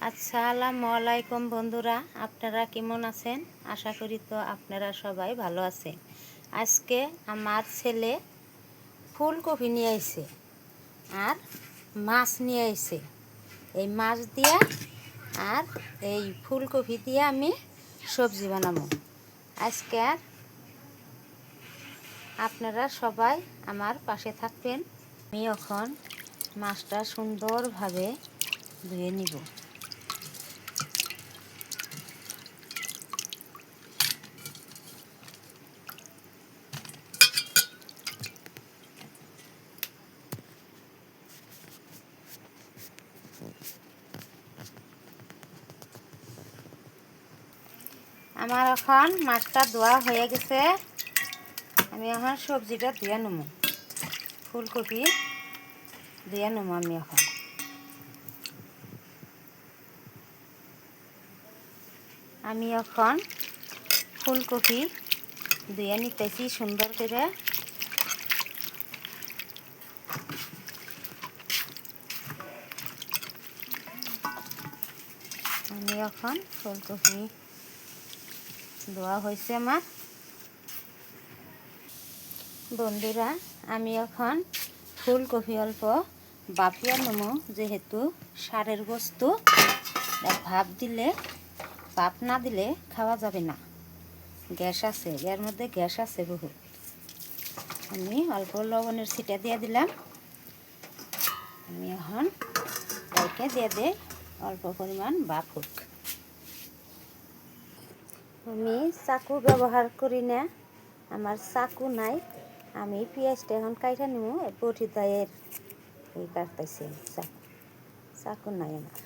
আসসালামু আলাইকুম বন্ধুরা, আপনারা কেমন আছেন? আশা করি তো আপনারা সবাই ভালো আছেন। আজকে আমার ছেলে ফুলকপি নিয়ে আইছে আর মাছ নিয়ে আইছে। এই মাছ দিয়া আর এই ফুলকপি দিয়ে আমি সবজি বানাবো আজকে। আর আপনারা সবাই আমার পাশে থাকবেন। আমি এখন মাছটা সুন্দরভাবে ধুয়ে নিব। আমার এখন মাছটা ধোয়া হয়ে গেছে। আমি এখন সবজিটা ধুয়ে নেব, ফুলকপি ধুয়ে নেব। আমি এখন ফুলকপি ধুয়ে নিতেছি সুন্দর করে। আমি এখন ফুলকপি ধোয়া হয়েছে আমার। বন্ধুরা, আমি এখন ফুলকপি অল্প বাপিয়া নেব, যেহেতু সারের বস্তু, ভাপ দিলে ভাপ না দিলে খাওয়া যাবে না, গ্যাস আছে, এর মধ্যে গ্যাস আছে বহুত। আমি অল্প লবণের ছিটা দিয়ে দিলাম। আমি এখন একে দিয়ে দিই অল্প পরিমাণ ভাপ হোক। আমি চাকু ব্যবহার করি না, আমার চাকু নাই। আমি পেঁয়াজটা এখন কাইটা নিব, বটি দায়ের এই কাটতেছি। চাকু নাই আমার।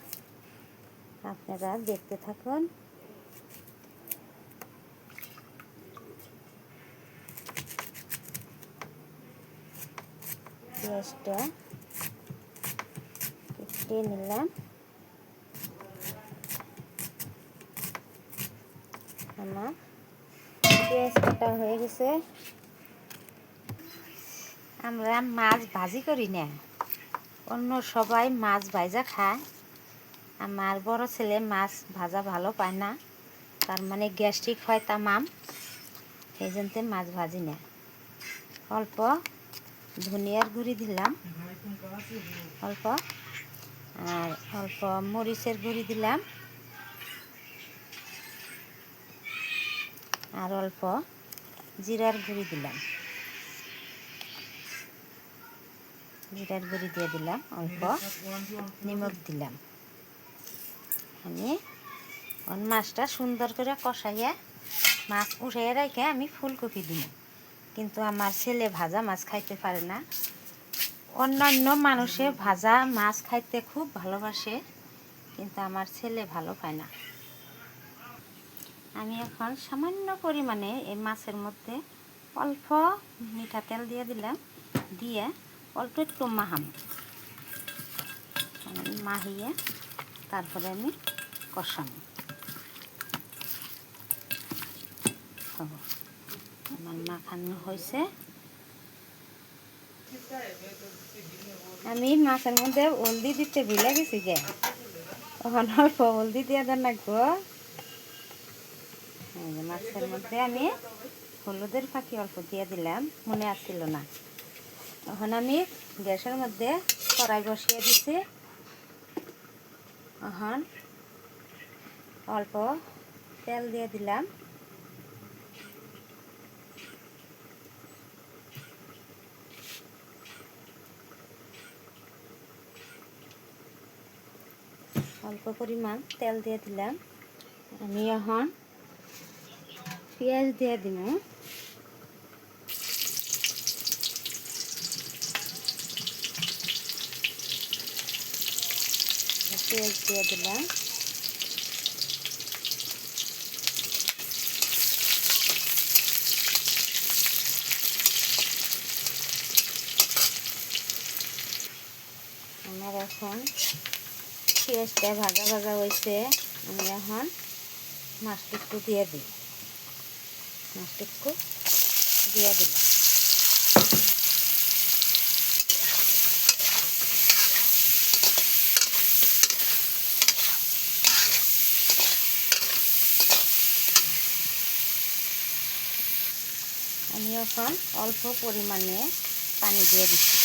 আপনারা দেখতে থাকুন। পেঁয়াজটা কেটে নিলাম। আমার পেঁয়াজ কাটা হয়ে গেছে। আমরা মাছ ভাজি করি না, অন্য সবাই মাছ ভাজা খায়। আমার বড় ছেলে মাছ ভাজা ভালো পায় না, তার মানে গ্যাস্ট্রিক হয় তামাম, এই জন্য মাছ ভাজি না। অল্প ধনিয়ার গুঁড়ি দিলাম, অল্প, আর অল্প মরিচের গুঁড়ি দিলাম, আর অল্প জিরার গুঁড়ি দিলাম। জিরার গুঁড়ি দিয়ে দিলাম, অল্প নিমখ দিলাম। আমি মাছটা সুন্দর করে কষাইয়া মাছ উঠাইয়া রেখে আমি ফুলকপি দিব। কিন্তু আমার ছেলে ভাজা মাছ খাইতে পারে না। অন্যান্য মানুষে ভাজা মাছ খাইতে খুব ভালোবাসে, কিন্তু আমার ছেলে ভালো পায় না। আমি এখন সামান্য পরিমাণে এই মাছের মধ্যে অল্প মিঠা তেল দিয়ে দিলাম, দিয়ে অল্প একটু মাহিয়ে তারপরে আমি কষাবো। আমার মাখানো হয়েছে। আমি মাছের মধ্যে হলদি দিতে ভুলে গেছি গে, তখন অল্প হলদি দিয়ে দেন লাগবো। মাছের মধ্যে আমি হলুদের ফাঁকি অল্প দিয়ে দিলাম, মনে আসছিল না। তখন আমি গ্যাসের মধ্যে কড়াই বসিয়ে দিছি। এখন অল্প তেল দিয়ে দিলাম। অল্প পরিমাণ তেল দিয়ে দিলাম। আমি এখন পেঁয়াজ দিয়ে দিব। পেঁয়াজ দিয়ে দিলাম। আমার এখন পেঁয়াজটা ভাজা ভাজা হয়েছে। আমি এখন মাছটা একটু দিয়ে দিই। মাছটা একটু দিয়ে দিলাম। আমি এখন অল্প পরিমাণে পানি দিয়ে দিচ্ছি।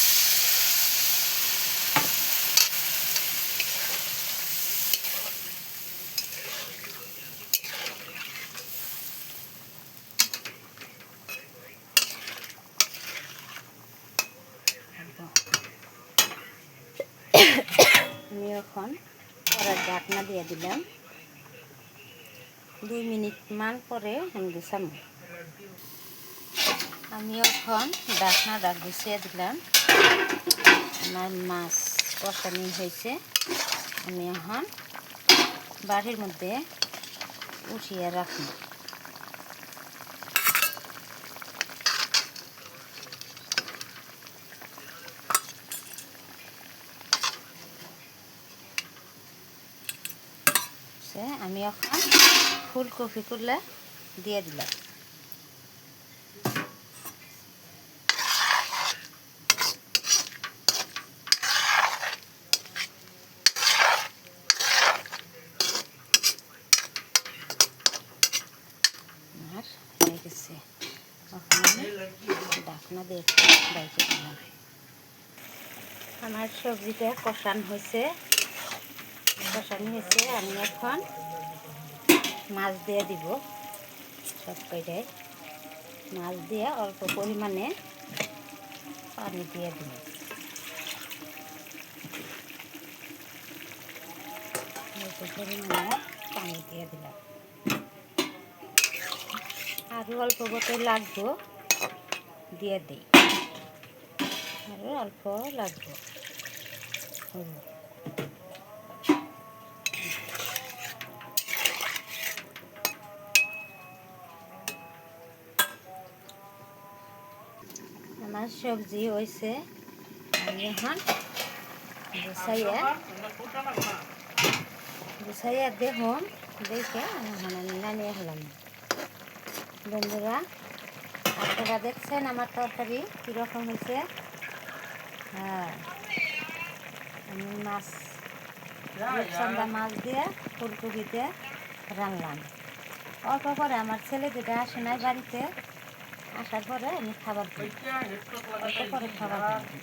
আমি এখন কড়ার ঢাকনা দিয়ে দিলাম। 2 মিনিট মান পরে আমি গুছাবো। আমি এখন ঢাকনাটা গুছিয়ে দিলাম। আমার মাছ কষানি হয়েছে। আমি এখন বাড়ির মধ্যে উঠিয়ে রাখবো। আমি এখন ফুলকপিগুলো দিয়ে দিলাম। আর হয়ে গেছে, এখন আমি ঢাকনা দিয়ে রেখে দিলাম। আমার সবজিটা কষানো হয়েছে। আমি এখন মাছ দিয়ে দিব। সব কয়টায় মাছ দিয়ে অল্প পরিমাণে পানি দিয়ে দিব। অল্প পরিমাণে পানি দিয়ে দিলাম। আরও অল্প বোতল লাগবো, দিয়ে দিই। আরও অল্প লাগবো। আমার সবজি হয়েছে। আমি এখন গুছাইয়া দেখুন, দেখে এখন আমি নামিয়ে হলাম। বন্ধুরা, আপনারা দেখছেন আমার তরকারি কীরকম হয়েছে? হ্যাঁ, আমি রূপচাঁদা মাছ দিয়ে ফুলকপিতে রান্নাম। অল্প করে আমার ছেলে যেটা আসে নাই বাড়িতে, আসার পরে আমি খাবার দিই। অল্প করে খাবার দিই।